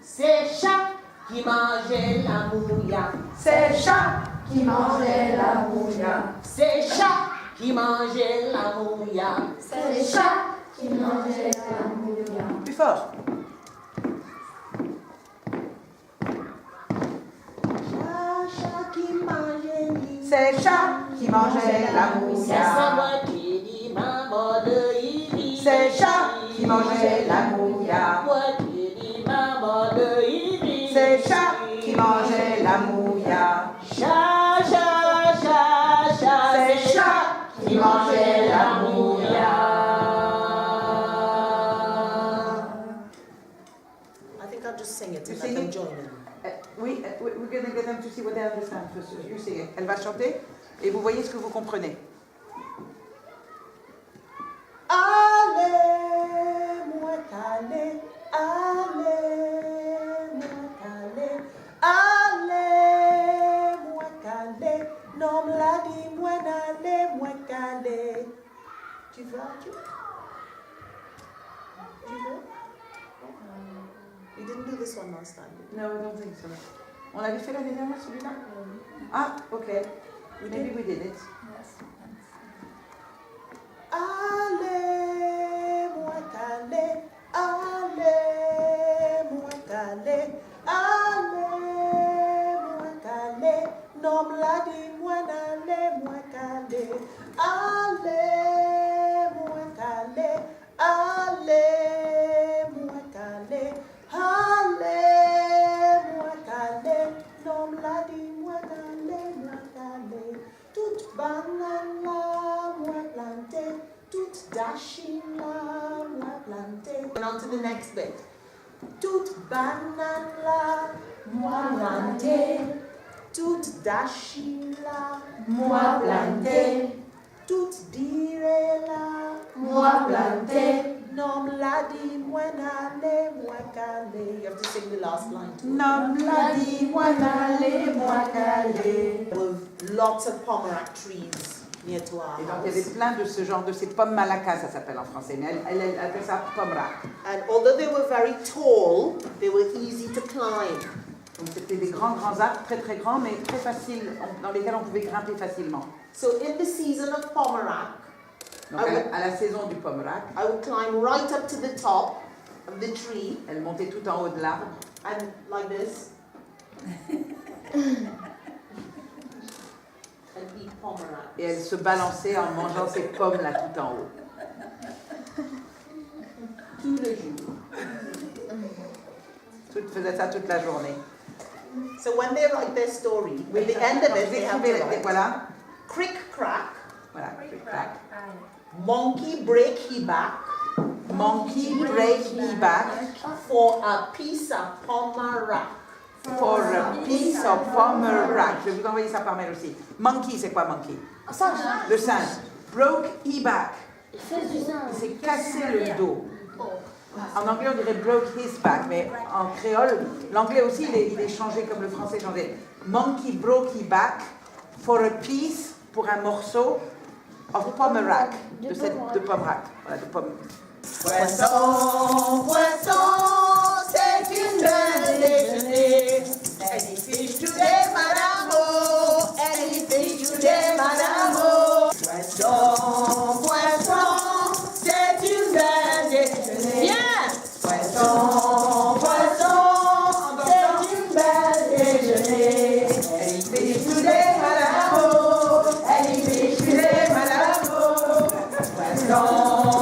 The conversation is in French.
C'est chat qui mangeait la mouilla. C'est chat qui mangeait la mouilla. C'est chat qui mangeait la mouilla. C'est chat qui mangeait la mouilla. Plus fort. Chat qui mangeait l'île. C'est chat qui mangeait la mouilla. C'est moi qui dis maman de Ili. C'est chat qui mangeait la mouilla. Moi qui dis maman de Ili. C'est chat qui mangeait la mouilla. Chat, chat, chat, chat. C'est chat qui mangeait la mouilla. I think I'll just sing it You and sing let them it? join in. Oui, we're going to get them to see what they understand first. You sing it. Elle va chanter et vous voyez ce que vous comprenez. Allez, moi calé, allez, moi calé, allez, moi calé, non la dit moi n'allez, moi calé. Tu veux? You didn't do this one last time. No, I don't think so. On l'avait fait l'année dernière celui-là? Ah, ok. Maybe we did it. Allez, moi calé, allez, moi calé, allez, moi calé, non la dit moi n'allez, moi calé, allez, moi calé, allez, moi calé, allez, moi calé, non la dit moi n'allez, moi calé, toute banane là, moi plantée, toute dashing là, moi plantée. And on to the next bit. Toute banane là, moi plantée, toute dashing là, Moi planté, toute dire là, moi planté. nom la dit moi n'allez, moi calé. You have to sing the last line too. Non, La dit moi n'allez, moi calé. There were lots of pomerac trees near to our Et donc il y avait house. plein de ce genre de ces pommes malacca, ça s'appelle en français, mais elle appelle ça pomerac. And although they were very tall, they were easy to climb. Donc c'était des grands arbres, très très grands, mais très faciles, dans lesquels on pouvait grimper facilement. So in the season of pomerac, Donc à la saison du pomerac, I would climb right up to the top of the tree elle montait tout en haut de l'arbre and like this and eat pomerac. et elle se balançait en mangeant ces pommes là tout en haut. Tout le jour. Elle faisait ça toute la journée. So when they write their story, at the end of it, they have to write Voilà, crick crack, voilà, cric-crac. monkey break he back Monkey break he back for a piece of pomerac. for a piece of pomerac. Je vais vous envoyer ça par mail aussi. Monkey, c'est quoi monkey? Le singe. Broke he back. Il fait du singe. Il s'est cassé le dos. En anglais, on dirait broke his back, mais en créole, l'anglais aussi, il est changé comme le français changé. Monkey broke his back for a piece, pour un morceau, of pomerac, de pomerac. Voilà, de pomme. Poisson, poisson, c'est une belle déjeuner. Any fish today, madame, oh, any fish today, madame, oh. Poisson, poisson, c'est une belle déjeuner. Bien. Poisson, poisson, c'est une belle déjeuner. Any fish today, madame, oh, any fish today, madame, oh. Poisson.